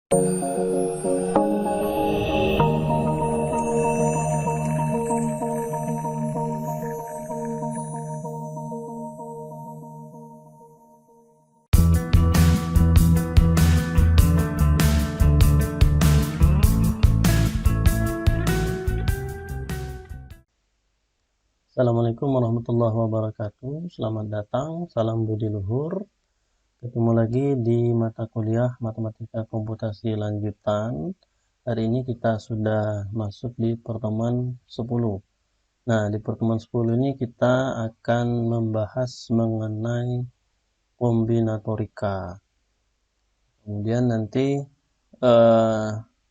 Assalamualaikum warahmatullahi wabarakatuh. Selamat datang, salam budi luhur. Ketemu lagi di mata kuliah Matematika Komputasi Lanjutan. Hari ini kita sudah masuk di pertemuan 10. Nah, di pertemuan 10 ini kita akan membahas mengenai kombinatorika. Kemudian nanti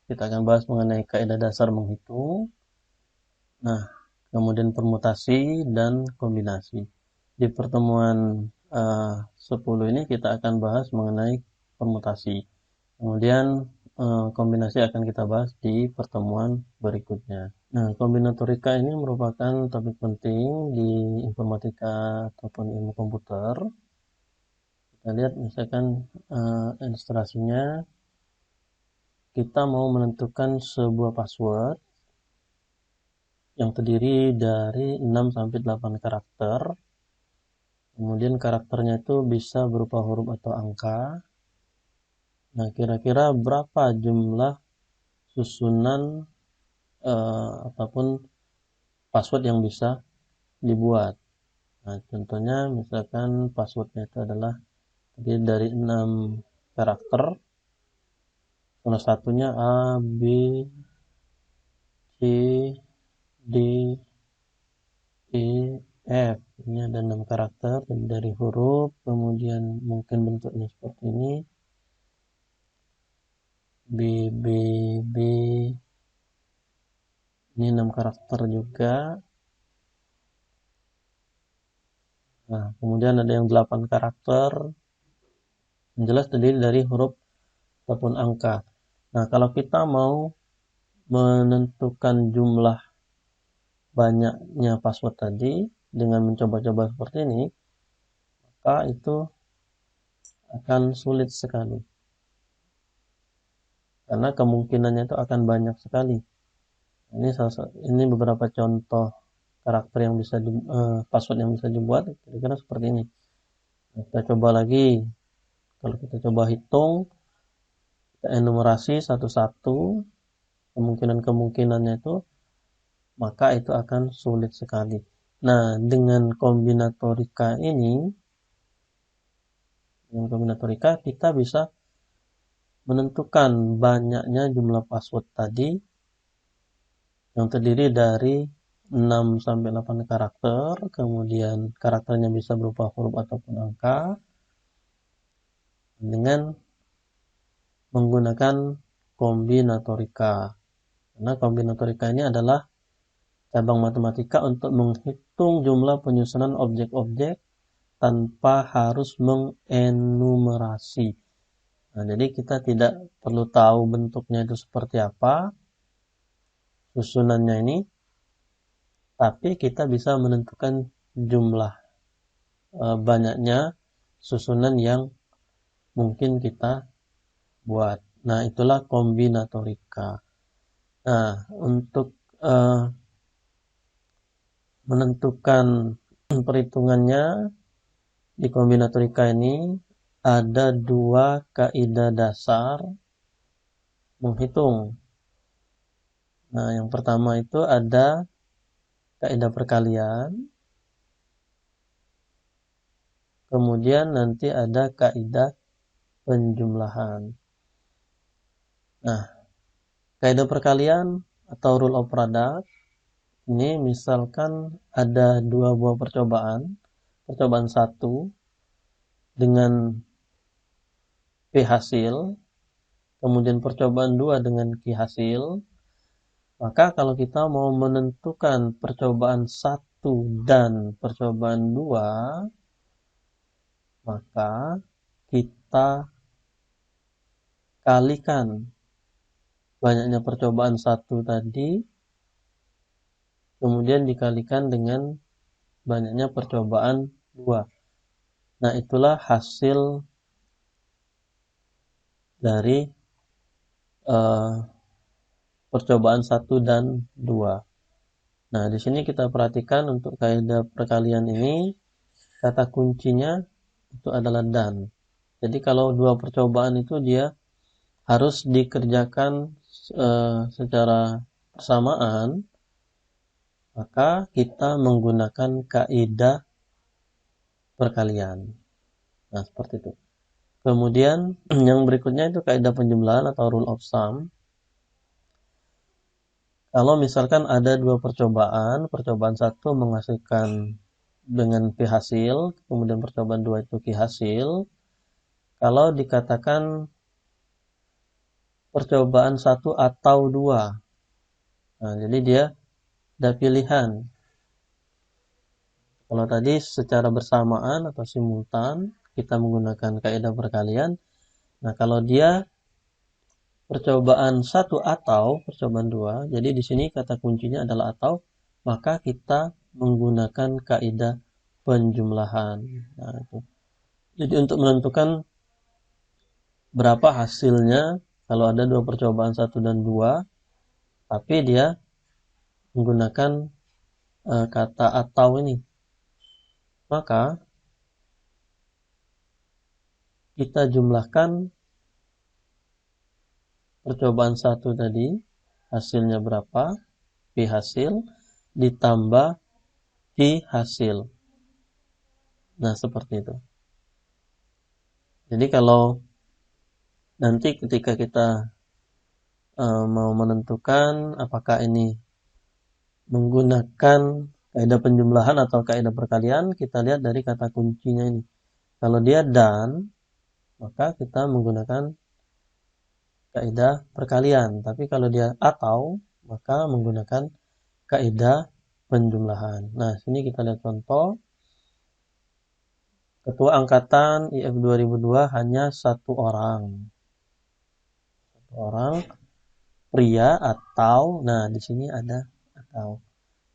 kita akan bahas mengenai kaidah dasar menghitung. Nah, kemudian permutasi dan kombinasi. Di pertemuan 10 ini kita akan bahas mengenai permutasi. Kemudian kombinasi akan kita bahas di pertemuan berikutnya. Nah, kombinatorika ini merupakan topik penting di informatika ataupun ilmu komputer. Kita lihat misalkan ilustrasinya, kita mau menentukan sebuah password yang terdiri dari 6-8 karakter. Kemudian karakternya itu bisa berupa huruf atau angka. Nah, kira-kira berapa jumlah susunan ataupun password yang bisa dibuat. Nah, contohnya misalkan passwordnya itu adalah terdiri dari 6 karakter. Salah satunya A, B, C, D, E, F. Ini ada 6 karakter dari huruf, kemudian mungkin bentuknya seperti ini. B, B, B. Ini 6 karakter juga. Nah, kemudian ada yang 8 karakter. Yang jelas terdiri dari huruf ataupun angka. Nah, kalau kita mau menentukan jumlah banyaknya password tadi dengan mencoba-coba seperti ini, maka itu akan sulit sekali. Karena kemungkinannya itu akan banyak sekali. Ini beberapa contoh karakter yang bisa password yang bisa dibuat, kira-kira seperti ini. Nah, kita coba lagi. Kalau kita coba hitung, kita enumerasi satu-satu kemungkinannya itu, maka itu akan sulit sekali. Nah, dengan kombinatorika kita bisa menentukan banyaknya jumlah password tadi yang terdiri dari 6-8 karakter, kemudian karakternya bisa berupa huruf ataupun angka, dengan menggunakan kombinatorika. Karena kombinatorika ini adalah cabang matematika untuk menghitung jumlah penyusunan objek-objek tanpa harus mengenumerasi. Nah, jadi kita tidak perlu tahu bentuknya itu seperti apa, susunannya ini, tapi kita bisa menentukan jumlah banyaknya susunan yang mungkin kita buat. Nah, itulah kombinatorika. Nah, untuk menentukan perhitungannya di kombinatorika ini ada 2 kaidah dasar menghitung. Nah, yang pertama itu ada kaidah perkalian, kemudian nanti ada kaidah penjumlahan. Nah, kaidah perkalian atau rule of product ini misalkan ada 2 buah percobaan 1 dengan P hasil, kemudian percobaan 2 dengan Q hasil, maka kalau kita mau menentukan percobaan 1 dan percobaan 2, maka kita kalikan banyaknya percobaan 1 tadi, kemudian dikalikan dengan banyaknya percobaan 2. Nah, itulah hasil dari eh, percobaan 1 dan 2. Nah, di sini kita perhatikan untuk kaidah perkalian ini, kata kuncinya itu adalah dan. Jadi kalau dua percobaan itu dia harus dikerjakan secara bersamaan, maka kita menggunakan kaidah perkalian. Nah, seperti itu. Kemudian yang berikutnya itu kaidah penjumlahan atau rule of sum. Kalau misalkan ada dua percobaan, percobaan 1 menghasilkan dengan P hasil, kemudian percobaan 2 itu Q hasil. Kalau dikatakan percobaan 1 atau 2, nah, jadi dia ada pilihan. Kalau tadi secara bersamaan atau simultan, kita menggunakan kaidah perkalian. Nah, kalau dia percobaan 1 atau percobaan 2, jadi di sini kata kuncinya adalah atau, maka kita menggunakan kaidah penjumlahan. Nah, itu. Jadi untuk menentukan berapa hasilnya kalau ada dua percobaan 1 dan 2, tapi dia menggunakan kata atau ini, maka kita jumlahkan percobaan 1 tadi hasilnya berapa, P hasil ditambah Q hasil. Nah, seperti itu. Jadi kalau nanti ketika kita mau menentukan apakah ini menggunakan kaidah penjumlahan atau kaidah perkalian, kita lihat dari kata kuncinya ini. Kalau dia dan, maka kita menggunakan kaidah perkalian. Tapi kalau dia atau, maka menggunakan kaidah penjumlahan. Nah, sini kita lihat contoh. Ketua angkatan IF 2002 hanya satu orang. Satu orang pria atau, nah di sini ada atau.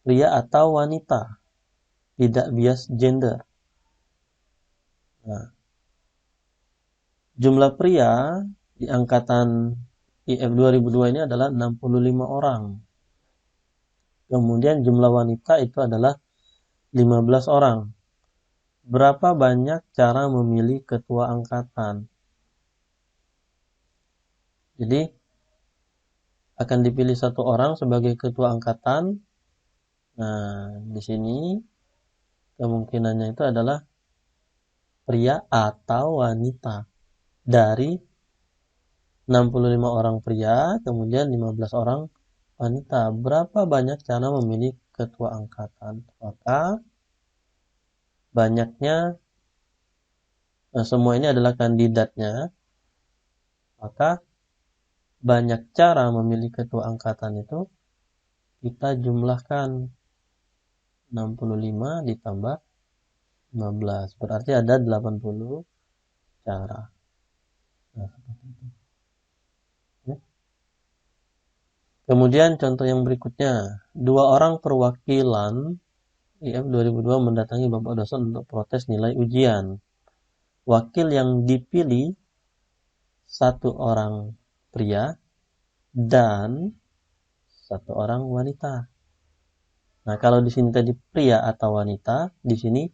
Pria atau wanita. Tidak bias gender. Nah, jumlah pria di angkatan IF 2002 ini adalah 65 orang. Kemudian jumlah wanita itu adalah 15 orang. Berapa banyak cara memilih ketua angkatan? Jadi akan dipilih satu orang sebagai ketua angkatan. Nah, di sini kemungkinannya itu adalah pria atau wanita. Dari 65 orang pria, kemudian 15 orang wanita. Berapa banyak cara memilih ketua angkatan? Maka banyaknya, semua ini adalah kandidatnya, maka banyak cara memilih ketua angkatan itu kita jumlahkan 65 ditambah 15, berarti ada 80 cara. Nah, seperti itu. Ya. Kemudian contoh yang berikutnya, 2 orang perwakilan IF 2002 mendatangi Bapak dosen untuk protes nilai ujian. Wakil yang dipilih 1 orang pria dan 1 orang wanita. Nah, kalau di sini tadi pria atau wanita, di sini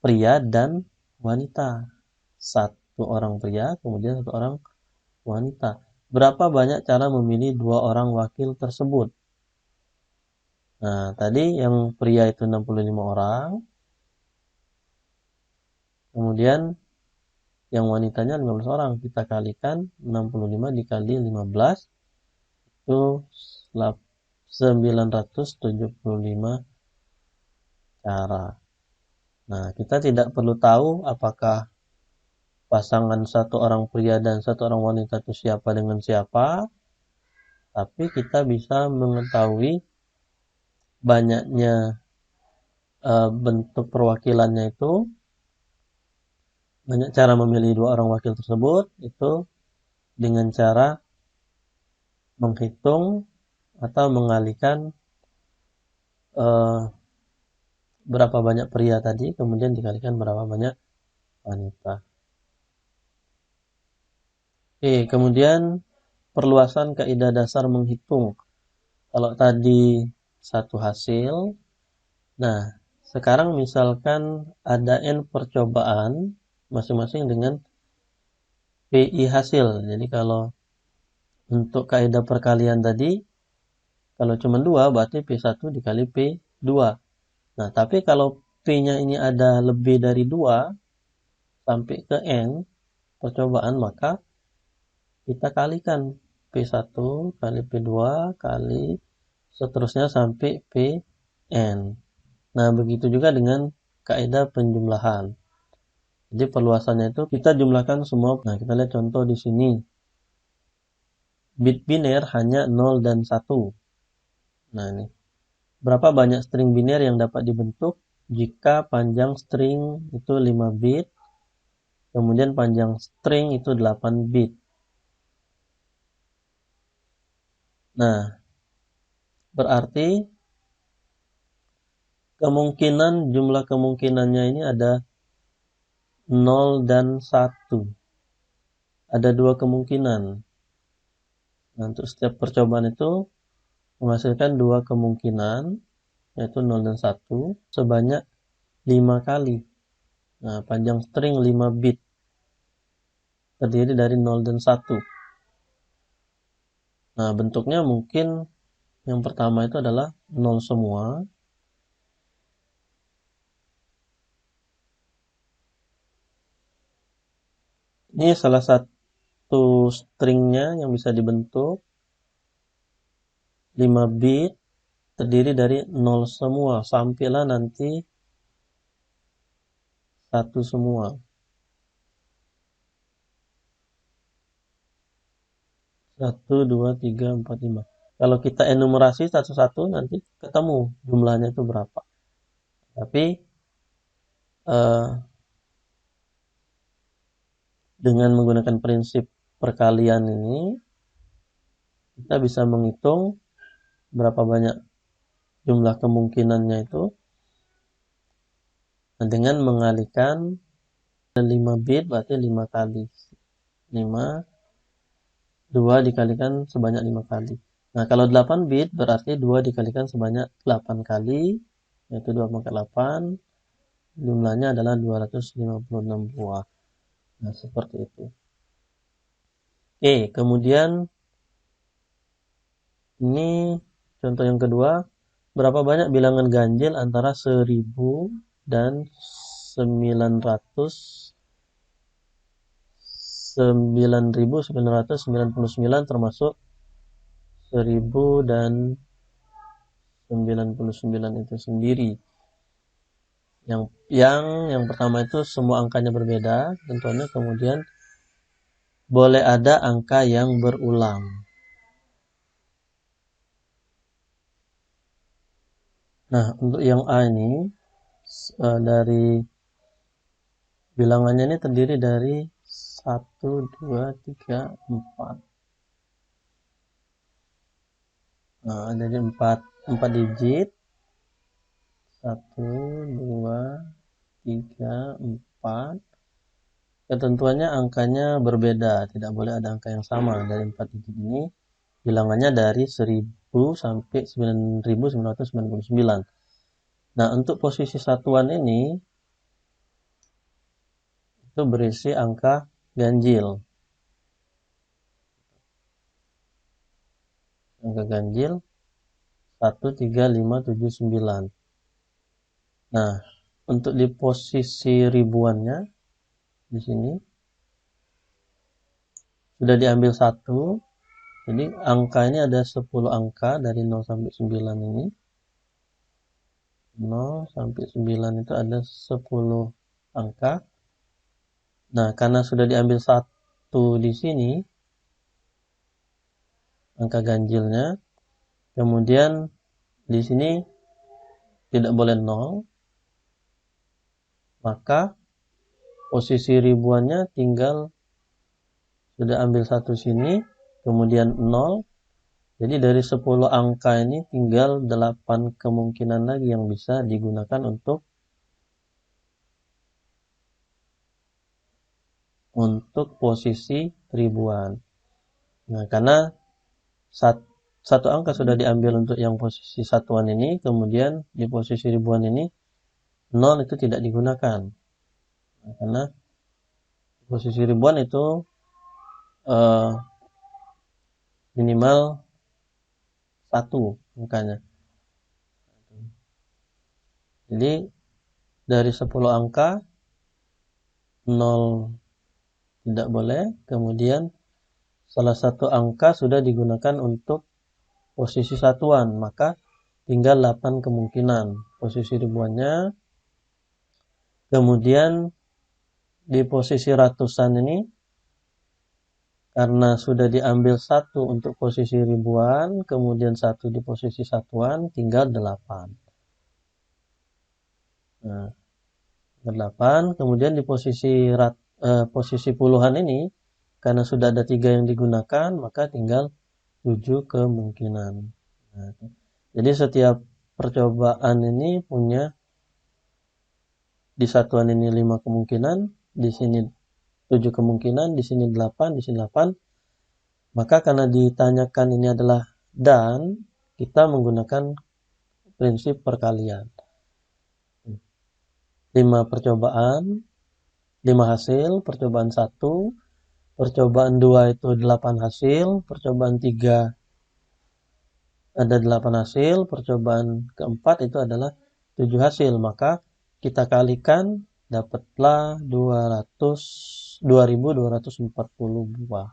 pria dan wanita. 1 orang pria, kemudian 1 orang wanita. Berapa banyak cara memilih 2 orang wakil tersebut? Nah, tadi yang pria itu 65 orang, kemudian yang wanitanya 15 orang. Kita kalikan 65 dikali 15, itu 975 cara. Nah, kita tidak perlu tahu apakah pasangan 1 orang pria dan 1 orang wanita itu siapa dengan siapa, tapi kita bisa mengetahui banyaknya bentuk perwakilannya itu, banyak cara memilih 2 orang wakil tersebut, itu dengan cara menghitung atau mengalihkan berapa banyak pria tadi, kemudian dikalikan berapa banyak wanita. Kemudian perluasan kaidah dasar menghitung. Kalau tadi satu hasil, nah sekarang misalkan ada N percobaan masing-masing dengan PI hasil. Jadi kalau untuk kaidah perkalian tadi, kalau cuma 2 berarti P1 dikali P2. Nah, tapi kalau P-nya ini ada lebih dari 2 sampai ke N percobaan, maka kita kalikan P1 kali P2 kali seterusnya sampai Pn. Nah, begitu juga dengan kaidah penjumlahan. Jadi perluasannya itu kita jumlahkan semua. Nah, kita lihat contoh di sini. Bit biner hanya 0 dan 1. Nah, ini. Berapa banyak string biner yang dapat dibentuk jika panjang string itu 5 bit, kemudian panjang string itu 8 bit. Nah, berarti kemungkinan jumlah kemungkinannya ini ada 0 dan 1. Ada 2 kemungkinan. Nah, untuk setiap percobaan itu menghasilkan 2 kemungkinan, yaitu 0 dan 1, sebanyak 5 kali. Nah, panjang string 5 bit terdiri dari 0 dan 1. Nah, bentuknya mungkin yang pertama itu adalah 0 semua. Ini salah satu stringnya yang bisa dibentuk 5 bit terdiri dari 0 semua sampailah nanti 1 semua. 1, 2, 3, 4, 5. Kalau kita enumerasi satu-satu nanti ketemu jumlahnya itu berapa. Tapi dengan menggunakan prinsip perkalian ini kita bisa menghitung berapa banyak jumlah kemungkinannya itu dengan mengalikan 5 bit berarti 5 kali 5, 2 dikalikan sebanyak 5 kali. Nah, kalau 8 bit berarti 2 dikalikan sebanyak 8 kali, yaitu 2 pangkat 8, jumlahnya adalah 256 buah. Nah, seperti itu. Kemudian ini contoh yang kedua, berapa banyak bilangan ganjil antara 1000 dan 9999 termasuk 1000 dan 99 itu sendiri. Yang pertama itu semua angkanya berbeda, tentunya kemudian boleh ada angka yang berulang. Nah, untuk yang A ini dari bilangannya ini terdiri dari 1, 2, 3, 4. Nah, jadi 4 digit. 1, 2, 3, 4. Ketentuannya angkanya berbeda, tidak boleh ada angka yang sama. Dari 4 digit ini bilangannya dari 1000 sampai 9999. Nah, untuk posisi satuan ini itu berisi angka ganjil. Angka ganjil 13579. Nah, untuk di posisi ribuannya di sini sudah diambil 1. Jadi angka ini ada 10 angka dari 0 sampai 9 ini. 0 sampai 9 itu ada 10 angka. Nah, karena sudah diambil 1 di sini angka ganjilnya, kemudian di sini tidak boleh 0, maka posisi ribuannya tinggal sudah ambil 1 sini, kemudian 0. Jadi dari 10 angka ini tinggal 8 kemungkinan lagi yang bisa digunakan untuk posisi ribuan. Nah, karena satu angka sudah diambil untuk yang posisi satuan ini, kemudian di posisi ribuan ini 0 itu tidak digunakan. Nah, karena posisi ribuan itu minimal 1 angkanya. Jadi dari 10 angka 0 tidak boleh, kemudian salah satu angka sudah digunakan untuk posisi satuan, maka tinggal 8 kemungkinan posisi ribuannya. Kemudian di posisi ratusan ini, karena sudah diambil 1 untuk posisi ribuan, kemudian 1 di posisi satuan, tinggal 8. Nah, 8. Kemudian di posisi puluhan ini, karena sudah ada 3 yang digunakan, maka tinggal 7 kemungkinan. Nah, jadi setiap percobaan ini punya di satuan ini 5 kemungkinan, di sini 7 kemungkinan, di sini 8, di sini 8. Maka karena ditanyakan ini adalah dan, kita menggunakan prinsip perkalian. 5 percobaan, 5 hasil, percobaan 1, percobaan 2 itu 8 hasil, percobaan 3 ada 8 hasil, percobaan keempat itu adalah 7 hasil. Maka kita kalikan, dapatlah 2240 buah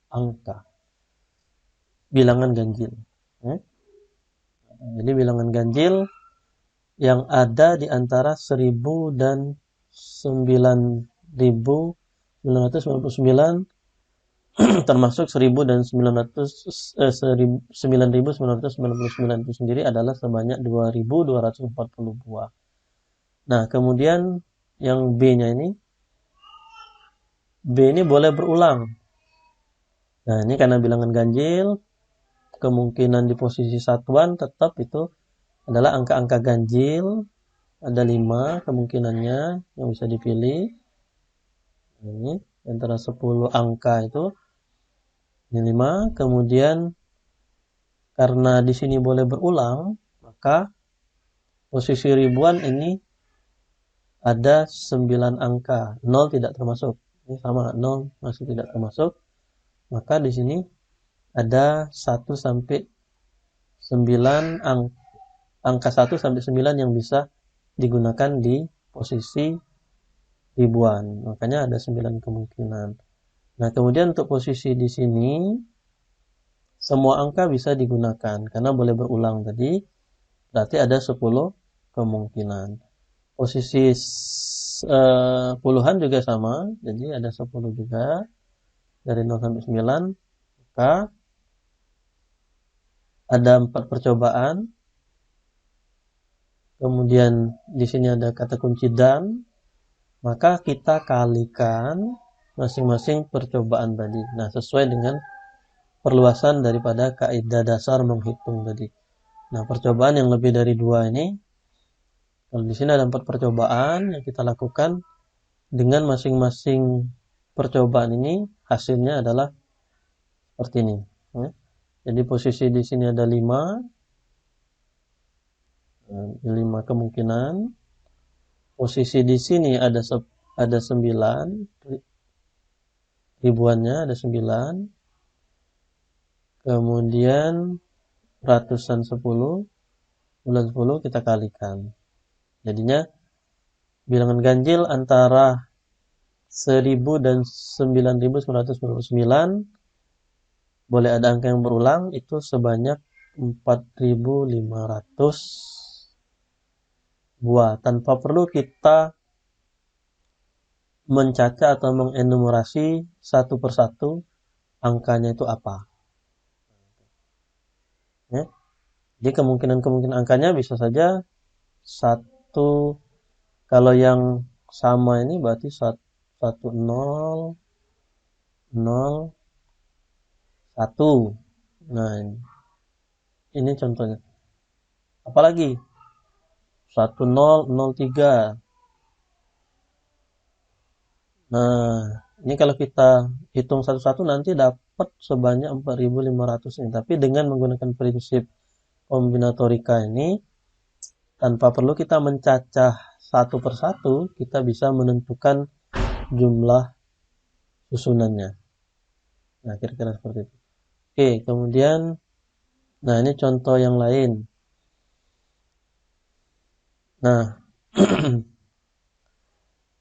angka. Bilangan ganjil. Jadi bilangan ganjil yang ada di antara 1000 dan 9999 termasuk 1000 dan 9999 itu sendiri adalah sebanyak 2240 buah. Nah, kemudian yang B-nya ini, B ini boleh berulang. Nah, ini karena bilangan ganjil, kemungkinan di posisi satuan tetap itu adalah angka-angka ganjil. Ada 5 kemungkinannya yang bisa dipilih. Ini antara 10 angka itu ini 5. Kemudian karena di sini boleh berulang, maka posisi ribuan ini ada 9 angka. 0 tidak termasuk. Ini sama, 0 masih tidak termasuk. Maka di sini ada 1 sampai 9 angka 1 sampai 9 yang bisa digunakan di posisi ribuan. Makanya ada 9 kemungkinan. Nah, kemudian untuk posisi di sini semua angka bisa digunakan karena boleh berulang tadi. Berarti ada 10 kemungkinan. Posisi puluhan juga sama, jadi ada 10 juga dari 0 sampai 9. Maka ada 4 percobaan. Kemudian di sini ada kata kunci dan, maka kita kalikan masing-masing percobaan tadi. Nah, sesuai dengan perluasan daripada kaidah dasar menghitung tadi. Nah, percobaan yang lebih dari 2 ini, kalau di sini ada 4 percobaan yang kita lakukan, dengan masing-masing percobaan ini hasilnya adalah seperti ini. Jadi posisi di sini ada 5 kemungkinan. Posisi di sini ada 9, ribuannya ada 9. Kemudian ratusan 10, bulan 10 kita kalikan. Jadinya bilangan ganjil antara 1000 dan 9999 boleh ada angka yang berulang itu sebanyak 4500 buah, tanpa perlu kita mencaca atau mengenumerasi satu persatu angkanya itu apa. Jadi kemungkinan angkanya bisa saja 1, kalau yang sama ini berarti 1 0 0 1. Nah, ini contohnya. Apalagi 1003. Nah, Ini kalau kita hitung satu-satu nanti dapat sebanyak 4.500 ini. Tapi dengan menggunakan prinsip kombinatorika ini, tanpa perlu kita mencacah satu persatu, kita bisa menentukan jumlah susunannya. Nah, kira-kira seperti itu. Oke, kemudian, nah ini contoh yang lain. Nah,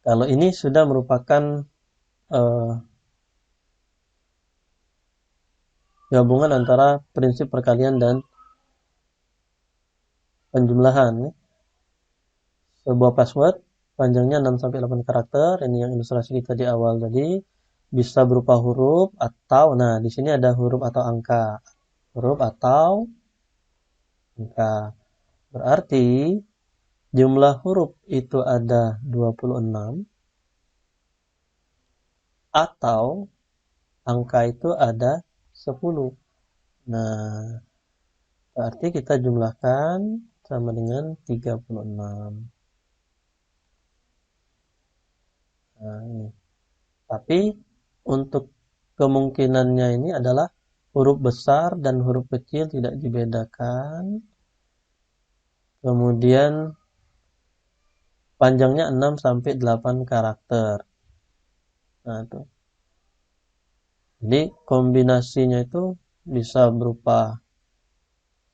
kalau ini sudah merupakan gabungan antara prinsip perkalian dan penjumlahan. Sebuah password panjangnya 6-8 karakter, ini yang ilustrasi kita di awal tadi, bisa berupa huruf atau, nah di sini ada huruf atau angka. Huruf atau angka. Berarti jumlah huruf itu ada 26 atau angka itu ada 10. Nah, berarti kita jumlahkan sama dengan 36. Nah, ini. Tapi untuk kemungkinannya ini adalah huruf besar dan huruf kecil tidak dibedakan. Kemudian panjangnya 6-8 karakter. Nah, itu. Jadi kombinasinya itu bisa berupa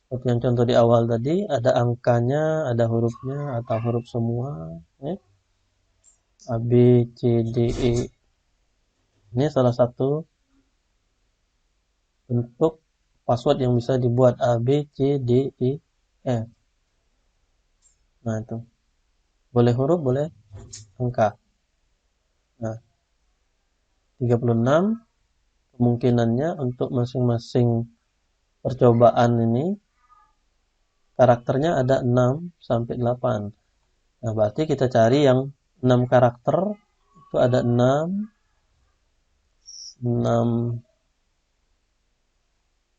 seperti yang contoh di awal tadi, ada angkanya, ada hurufnya, atau huruf semua. A, B, C, D, E. Ini salah satu bentuk password yang bisa dibuat A, B, C, D, E, F. Nah, itu. Boleh huruf, boleh angka. Nah, 36 kemungkinannya untuk masing-masing percobaan ini karakternya ada 6-8. Nah, berarti kita cari yang 6 karakter itu ada 6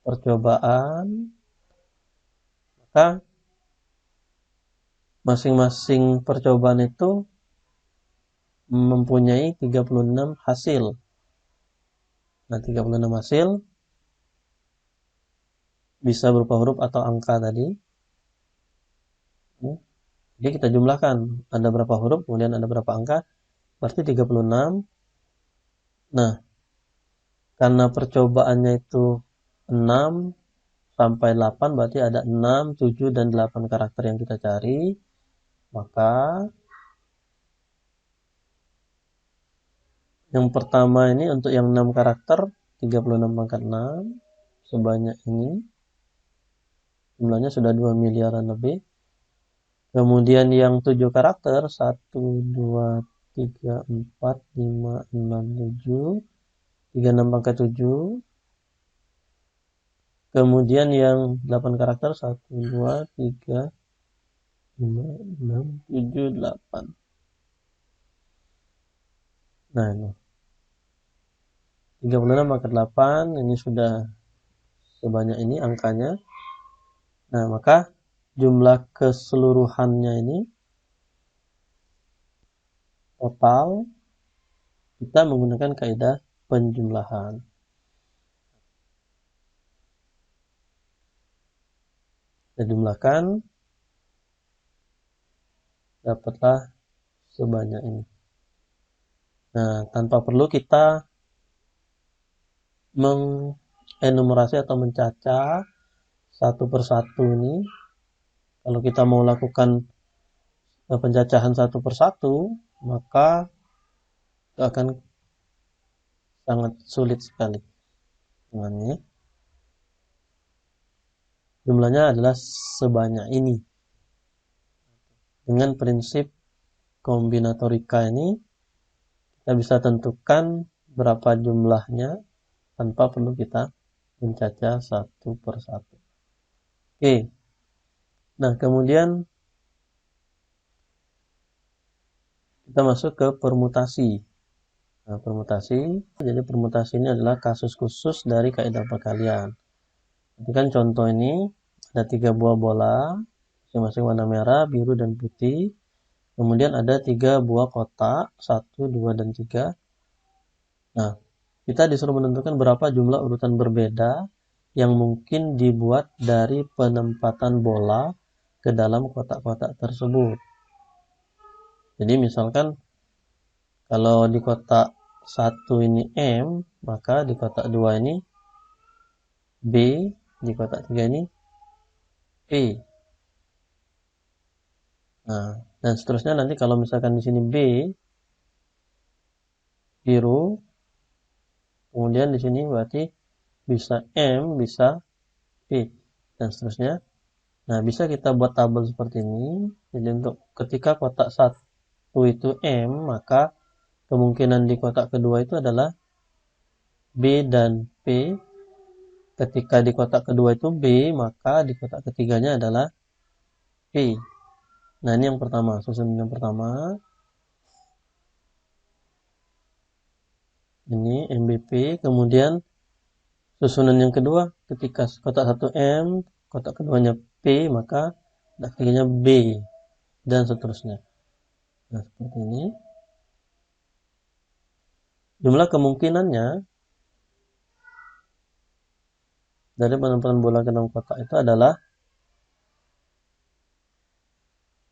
percobaan. Maka masing-masing percobaan itu mempunyai 36 hasil. Nah, 36 hasil bisa berupa huruf atau angka tadi. Jadi kita jumlahkan, ada berapa huruf, kemudian ada berapa angka, berarti 36. Nah, karena percobaannya itu 6-8, berarti ada 6, 7, dan 8 karakter yang kita cari. Maka yang pertama ini untuk yang 6 karakter, 36 pangkat 6, sebanyak ini. Jumlahnya sudah 2 miliaran lebih. Kemudian yang 7 karakter, 1, 2, 3, 4, 5, 6, 7. 36 pangkat 7. Kemudian yang 8 karakter, 1, 2, 3, 5, 6, 7, 8. Nah, ini. 36 pangkat 8, ini sudah sebanyak ini angkanya. Nah, maka jumlah keseluruhannya ini total kita menggunakan kaidah penjumlahan. Kita jumlahkan, dapatlah sebanyak ini. Nah, tanpa perlu kita mengenumerasi atau mencacah satu persatu ini. Kalau kita mau lakukan pencacahan satu persatu, maka itu akan sangat sulit sekali. Dengannya, jumlahnya adalah sebanyak ini. Dengan prinsip kombinatorika ini, kita bisa tentukan berapa jumlahnya tanpa perlu kita mencacah satu persatu. Oke. Nah, kemudian kita masuk ke permutasi. Nah, permutasi, jadi permutasi ini adalah kasus khusus dari kaidah perkalian. Jadi kan contoh ini ada 3 buah bola, masing-masing warna merah, biru, dan putih. Kemudian ada 3 buah kotak, 1, 2, dan 3. Nah, kita disuruh menentukan berapa jumlah urutan berbeda yang mungkin dibuat dari penempatan bola ke dalam kotak-kotak tersebut. Jadi misalkan kalau di kotak 1 ini M, maka di kotak 2 ini B, di kotak 3 ini P. Nah, dan seterusnya nanti kalau misalkan di sini B biru, kemudian di sini berarti bisa M, bisa P, dan seterusnya. Nah, bisa kita buat tabel seperti ini. Jadi untuk ketika kotak 1 itu M, maka kemungkinan di kotak kedua itu adalah B dan P. Ketika di kotak kedua itu B, maka di kotak ketiganya adalah P. Nah, ini yang pertama, susunan yang pertama. Ini MBP, kemudian susunan yang kedua, ketika kotak 1 M, kotak keduanya P, maka kotak ketiganya B, dan seterusnya. Nah, seperti ini. Jumlah kemungkinannya dari penempatan bola ke dalam kotak itu adalah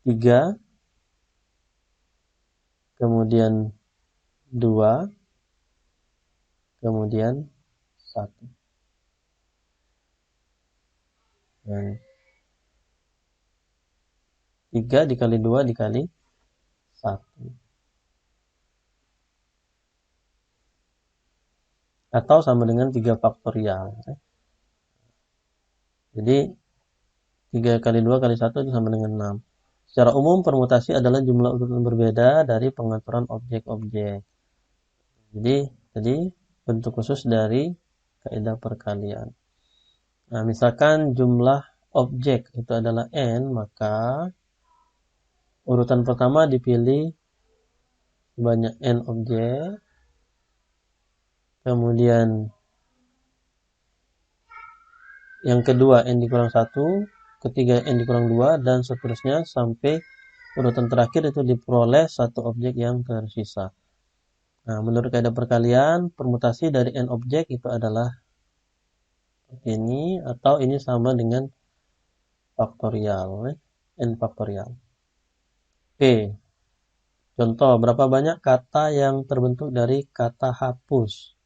3, kemudian 2, kemudian 1. Dan 3 dikali 2 dikali 1. Atau sama dengan 3 faktorial. Jadi 3 kali 2 kali 1 itu sama dengan 6. Secara umum permutasi adalah jumlah urutan berbeda dari pengaturan objek-objek. Jadi tadi bentuk khusus dari kaidah perkalian. Nah, misalkan jumlah objek itu adalah n, maka urutan pertama dipilih sebanyak n objek, kemudian yang kedua n dikurang 1, ketiga n dikurang 2, dan seterusnya sampai urutan terakhir itu diperoleh satu objek yang tersisa. Nah, menurut kaidah perkalian, permutasi dari n objek itu adalah ini, atau ini sama dengan faktorial, n faktorial. Oke, contoh, berapa banyak kata yang terbentuk dari kata hapus?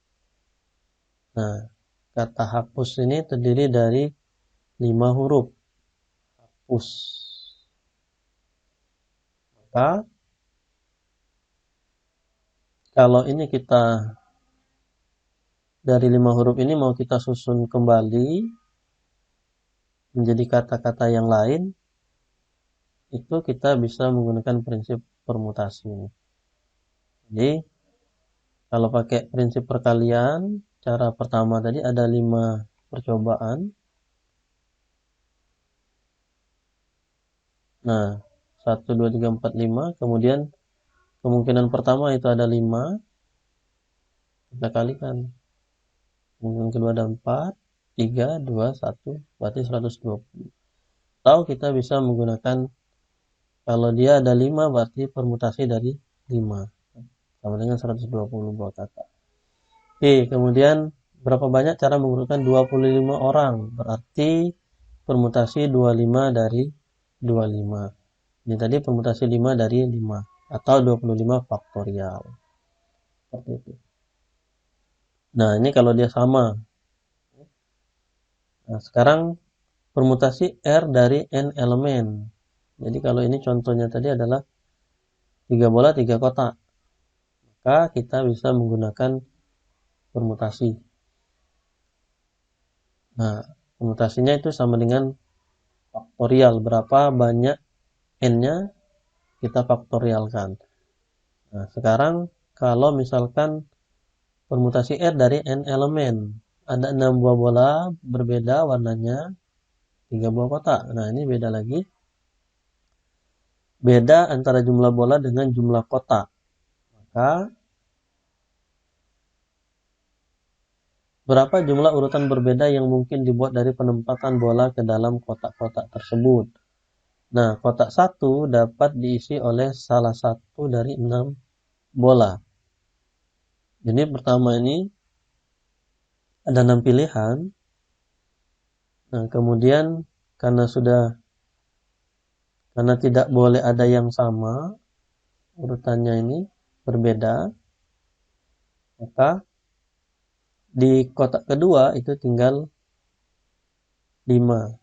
Nah, kata hapus ini terdiri dari 5 huruf. Hapus. Maka, kalau ini kita dari 5 huruf ini mau kita susun kembali menjadi kata-kata yang lain, itu kita bisa menggunakan prinsip permutasi. Jadi, kalau pakai prinsip perkalian, cara pertama tadi ada 5 percobaan. Nah, 1, 2, 3, 4, 5. Kemudian kemungkinan pertama itu ada 5. Kita kalikan. Kemungkinan kedua ada 4, 3, 2, 1. Berarti 120. Atau kita bisa menggunakan, kalau dia ada 5 berarti permutasi dari 5. Sama dengan 120 buah kata. Oke, kemudian berapa banyak cara mengurutkan 25 orang? Berarti permutasi 25 dari 25. Ini tadi permutasi 5 dari 5. Atau 25 faktorial. Seperti itu. Nah, ini kalau dia sama. Nah, sekarang permutasi R dari N elemen. Jadi kalau ini contohnya tadi adalah 3 bola 3 kotak. Maka kita bisa menggunakan permutasi. Nah, permutasinya itu sama dengan faktorial. Berapa banyak N-nya kita faktorialkan. Nah, sekarang kalau misalkan permutasi R dari N elemen. Ada 6 buah bola berbeda warnanya, 3 buah kotak. Nah, ini beda lagi. Beda antara jumlah bola dengan jumlah kotak. Maka berapa jumlah urutan berbeda yang mungkin dibuat dari penempatan bola ke dalam kotak-kotak tersebut? Nah, kotak 1 dapat diisi oleh salah satu dari 6 bola. Jadi pertama ini ada 6 pilihan. Nah, kemudian karena tidak boleh ada yang sama, urutannya ini berbeda, maka di kotak kedua itu tinggal 5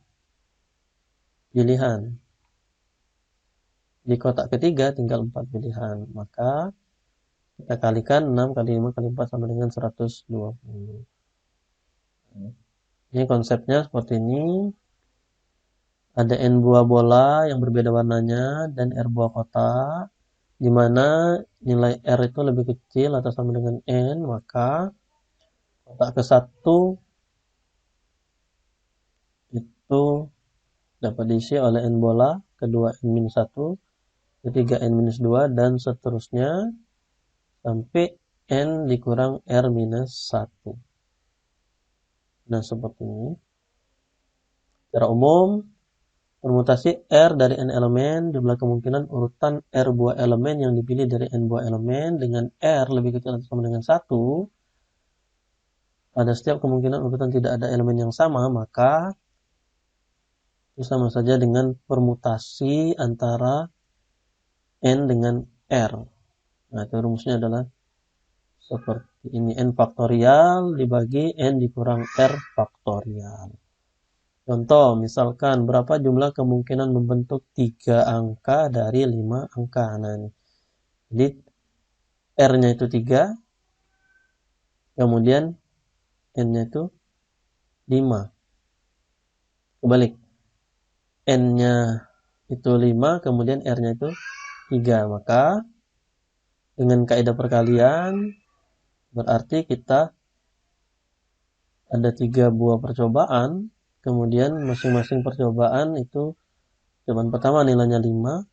pilihan. Di kotak ketiga tinggal 4 pilihan. Maka kita kalikan 6 kali 5 kali 4 sama dengan 120. Ini konsepnya seperti ini. Ada N buah bola yang berbeda warnanya dan R buah kotak, di mana nilai R itu lebih kecil atau sama dengan N, maka kotak ke-1 itu dapat diisi oleh N bola, kedua N-1, ketiga N-2, dan seterusnya sampai N dikurang R-1. Nah, seperti ini. Secara umum, permutasi R dari N elemen, jumlah kemungkinan urutan R buah elemen yang dipilih dari N buah elemen dengan R lebih kecil atau sama dengan 1. Pada setiap kemungkinan urutan tidak ada elemen yang sama, maka itu sama saja dengan permutasi antara N dengan R. Nah, itu rumusnya adalah seperti ini. N faktorial dibagi N dikurang R faktorial. Contoh, misalkan berapa jumlah kemungkinan membentuk 3 angka dari 5 angka. Nah, jadi R-nya itu 3, kemudian N-nya itu 5. Kebalik. N-nya itu 5, kemudian R-nya itu 3. Maka dengan kaidah perkalian berarti kita ada 3 buah percobaan, kemudian masing-masing percobaan itu cobaan pertama nilainya 5,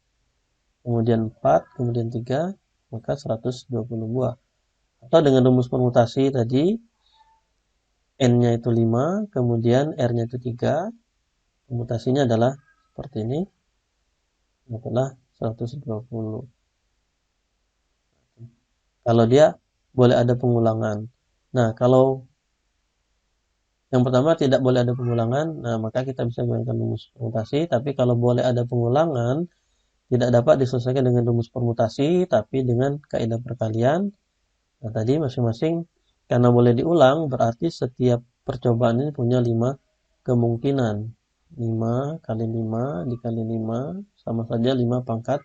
kemudian 4, kemudian 3, maka 120 buah. Atau dengan rumus permutasi tadi, N-nya itu 5, kemudian R-nya itu 3, permutasinya adalah seperti ini, adalah 120. Kalau dia boleh ada pengulangan. Nah, kalau yang pertama tidak boleh ada pengulangan, nah maka kita bisa gunakan rumus permutasi. Tapi kalau boleh ada pengulangan, tidak dapat diselesaikan dengan rumus permutasi, tapi dengan kaidah perkalian. Nah, tadi masing-masing karena boleh diulang, berarti setiap percobaan ini punya 5 kemungkinan. 5 kali 5 dikali 5 sama saja 5 pangkat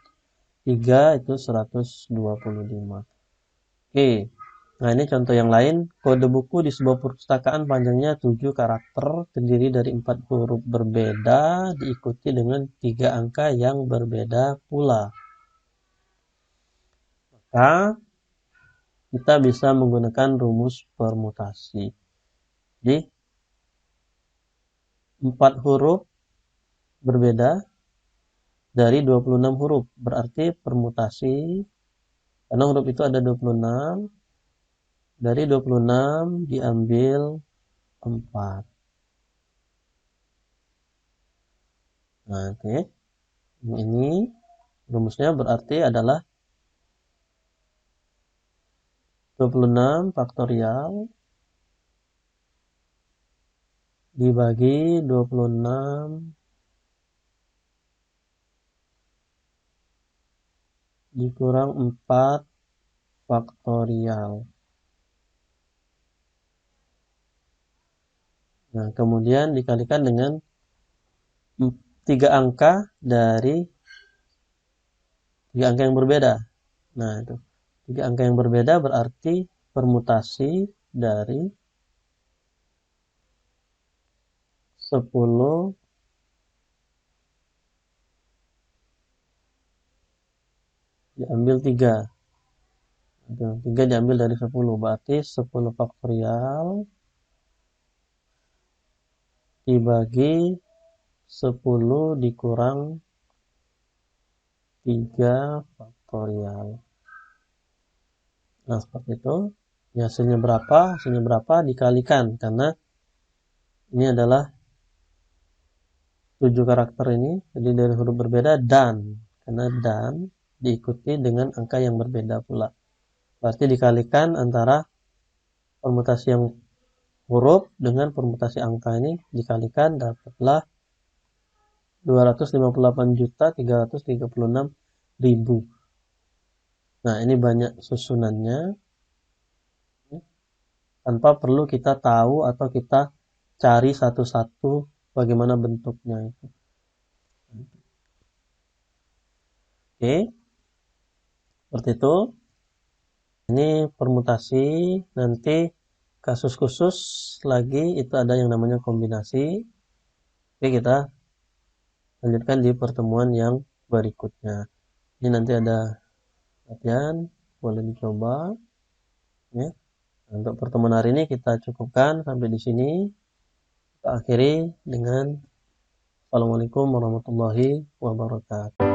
3 itu 125. Oke. Nah, ini contoh yang lain. Kode buku di sebuah perpustakaan panjangnya 7 karakter, terdiri dari 4 huruf berbeda, diikuti dengan 3 angka yang berbeda pula. Maka kita bisa menggunakan rumus permutasi. Jadi 4 huruf berbeda dari 26 huruf. Berarti permutasi, karena huruf itu ada 26, dari 26 diambil 4. Nah, oke. Ini rumusnya berarti adalah 26 faktorial dibagi 26 dikurang 4 faktorial. Nah, kemudian dikalikan dengan 3 angka dari 3 angka yang berbeda. Nah, itu 3 angka yang berbeda berarti permutasi dari 10 diambil 3. 3 diambil dari 10, berarti 10 faktorial dibagi 10 dikurang 3 faktorial. Nah, seperti itu. Ya, hasilnya berapa? Hasilnya berapa dikalikan, karena ini adalah 7 karakter ini, jadi dari huruf berbeda dan, karena dan diikuti dengan angka yang berbeda pula. Berarti dikalikan antara permutasi yang huruf dengan permutasi angka ini dikalikan dapatlah 258.336.000. Nah, ini banyak susunannya tanpa perlu kita tahu atau kita cari satu-satu bagaimana bentuknya itu. Oke, seperti itu. Ini permutasi, nanti kasus khusus lagi itu ada yang namanya kombinasi. Oke, kita lanjutkan di pertemuan yang berikutnya. Ini nanti ada latihan, boleh dicoba. Ya. Untuk pertemuan hari ini kita cukupkan sampai di sini. Kita akhiri dengan Assalamualaikum warahmatullahi wabarakatuh.